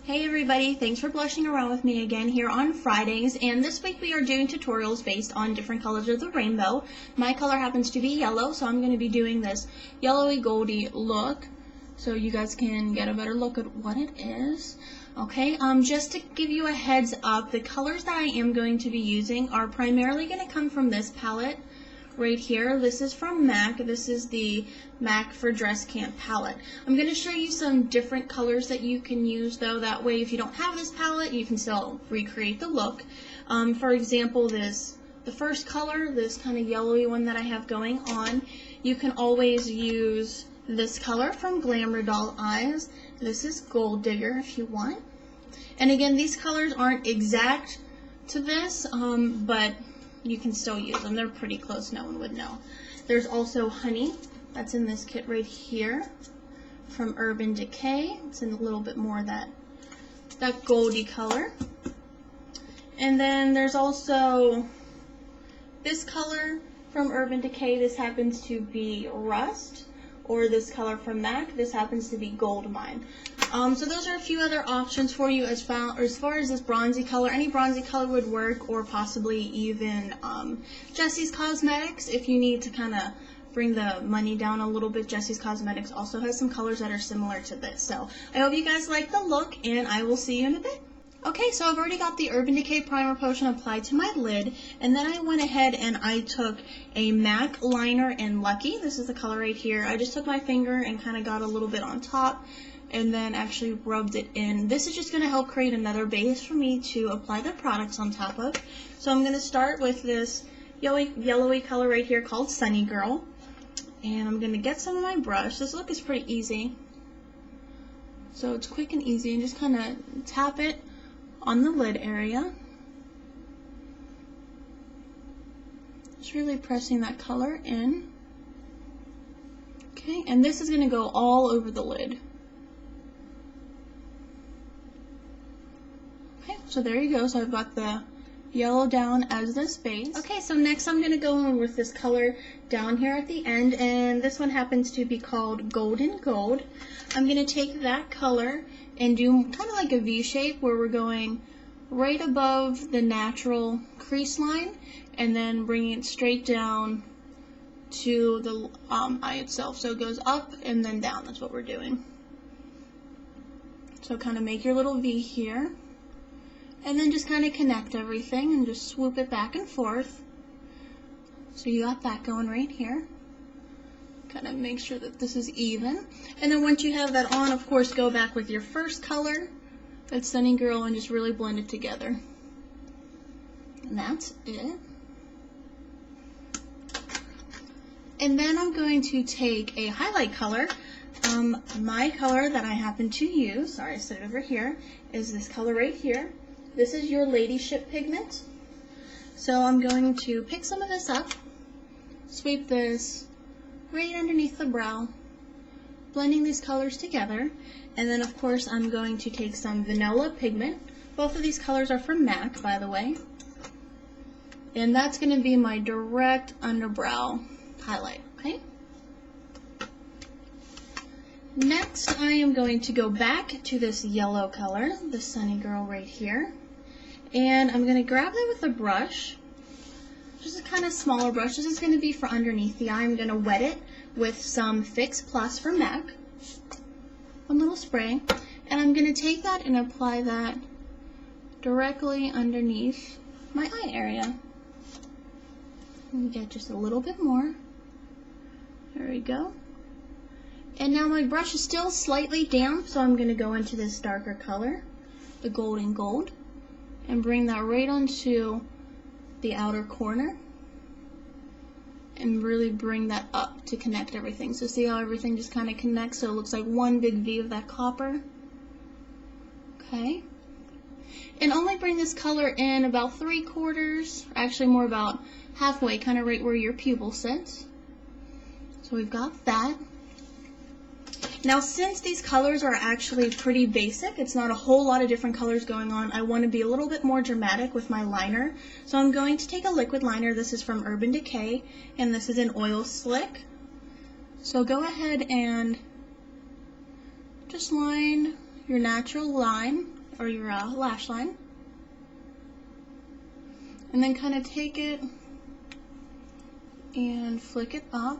Hey everybody, thanks for blushing around with me again here on Fridays, and this week we are doing tutorials based on different colors of the rainbow. My color happens to be yellow, so I'm going to be doing this yellowy goldy look so you guys can get a better look at what it is. Okay, just to give you a heads up, the colors that I am going to be using are primarily going to come from this palette right here. This is from MAC. This is the MAC for Dress Camp palette. I'm going to show you some different colors that you can use though. That way if you don't have this palette, you can still recreate the look. For example, the first color, this kind of yellowy one that I have going on, you can always use this color from Glamour Doll Eyes. This is Gold Digger if you want. And again, these colors aren't exact to this, but you can still use them. They're pretty close, no one would know. There's also Honey, that's in this kit right here from Urban Decay. It's in a little bit more of that goldy color. And then there's also this color from Urban Decay. This happens to be Rust, or this color from MAC. This happens to be Gold Mine. So those are a few other options for you as far as this bronzy color. Any bronzy color would work, or possibly even Jessie's Cosmetics if you need to kind of bring the money down a little bit. Jessie's Cosmetics also has some colors that are similar to this. So I hope you guys like the look, and I will see you in a bit. Okay, so I've already got the Urban Decay Primer Potion applied to my lid, and then I went ahead and I took a MAC liner in Lucky. This is the color right here. I just took my finger and kind of got a little bit on top and then actually rubbed it in. This is just going to help create another base for me to apply the products on top of. So I'm going to start with this yellowy color right here called Sunny Girl, and I'm going to get some of my brush. This look is pretty easy. So it's quick and easy, and just kind of tap it on the lid area. Just really pressing that color in. Okay, and this is going to go all over the lid. Okay, so there you go. So I've got the yellow down as this base. Okay, so next I'm going to go in with this color down here at the end, and this one happens to be called Golden Gold. I'm going to take that color and do kind of like a V shape where we're going right above the natural crease line and then bringing it straight down to the eye itself. So it goes up and then down. That's what we're doing. So kind of make your little V here, and then just kind of connect everything and just swoop it back and forth. So you got that going right here. Kind of make sure that this is even. And then once you have that on, of course, go back with your first color, that's Sunny Girl, and just really blend it together. And that's it. And then I'm going to take a highlight color. My color that I happen to use, sorry, I set it over here, is this color right here. This is your Ladyship pigment. So I'm going to pick some of this up, sweep this right underneath the brow, blending these colors together, and then of course I'm going to take some vanilla pigment. Both of these colors are from MAC, by the way, and that's going to be my direct underbrow highlight. Okay. Next I am going to go back to this yellow color, the Sunny Girl right here, and I'm going to grab that with a brush. Just a kind of smaller brush. This is going to be for underneath the eye. I'm going to wet it with some Fix Plus from MAC, one little spray, and I'm going to take that and apply that directly underneath my eye area. And get just a little bit more. There we go. And now my brush is still slightly damp, so I'm going to go into this darker color, the Golden Gold, and bring that right onto the outer corner and really bring that up to connect everything. So see how everything just kind of connects, so it looks like one big V of that copper. Okay. And only bring this color in about 3/4, actually more about halfway, kind of right where your pupil sits. So we've got that. Now since these colors are actually pretty basic, it's not a whole lot of different colors going on, I want to be a little bit more dramatic with my liner. So I'm going to take a liquid liner. This is from Urban Decay, and this is an oil slick. So go ahead and just line your natural line or your lash line. And then kind of take it and flick it up.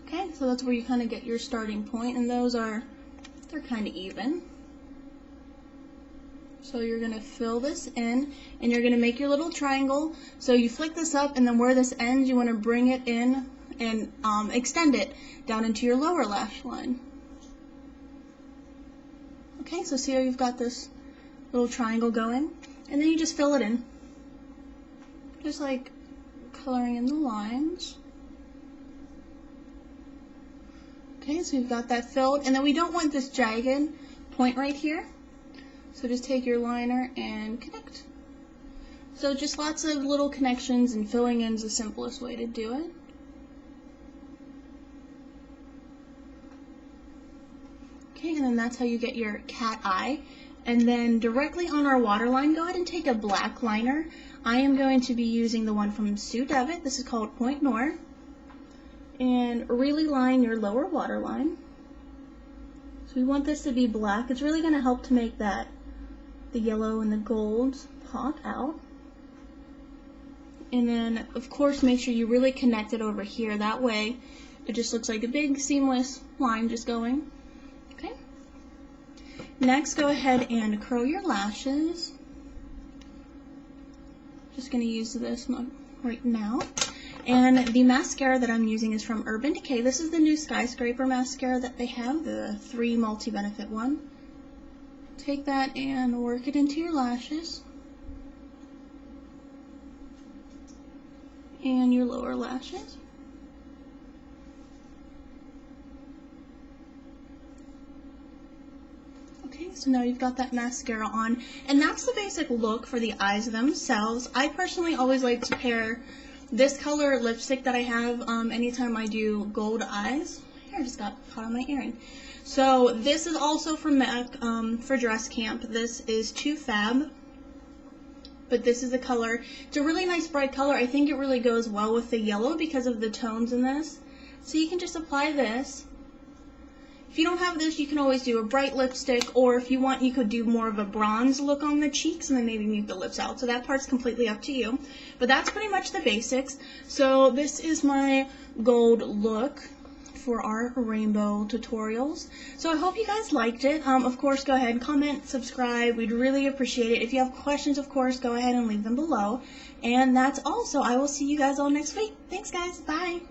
Okay, so that's where you kind of get your starting point, and they're kind of even. So you're going to fill this in, and you're going to make your little triangle. So you flick this up, and then where this ends, you want to bring it in and extend it down into your lower lash line. Okay, so see how you've got this little triangle going? And then you just fill it in. Just like coloring in the lines. Okay, so you've got that filled, and then we don't want this jagged point right here. So just take your liner and connect. So just lots of little connections, and filling in is the simplest way to do it. Okay, and then that's how you get your cat eye. And then directly on our waterline, go ahead and take a black liner. I am going to be using the one from Sue Devitt. This is called Point Noir. And really line your lower waterline. So we want this to be black. It's really going to help to make the yellow and the gold pop out. And then, of course, make sure you really connect it over here. That way, it just looks like a big seamless line just going. Okay. Next, go ahead and curl your lashes. Just going to use this right now. And the mascara that I'm using is from Urban Decay. This is the new Skyscraper mascara that they have, the 3 multi-benefit one. Take that and work it into your lashes and your lower lashes. Okay, so now you've got that mascara on, and that's the basic look for the eyes themselves. I personally always like to pair this color lipstick that I have anytime I do gold eyes. Here, I just got caught on my earring. So this is also from MAC for Dress Camp. This is Too Fab, but this is the color. It's a really nice bright color. I think it really goes well with the yellow because of the tones in this. So you can just apply this. If you don't have this, you can always do a bright lipstick, or if you want, you could do more of a bronze look on the cheeks and then maybe mute the lips out. So that part's completely up to you. But that's pretty much the basics. So this is my gold look for our rainbow tutorials. So I hope you guys liked it. Of course, go ahead and comment, subscribe. We'd really appreciate it. If you have questions, of course, go ahead and leave them below. And that's all. So I will see you guys all next week. Thanks, guys. Bye.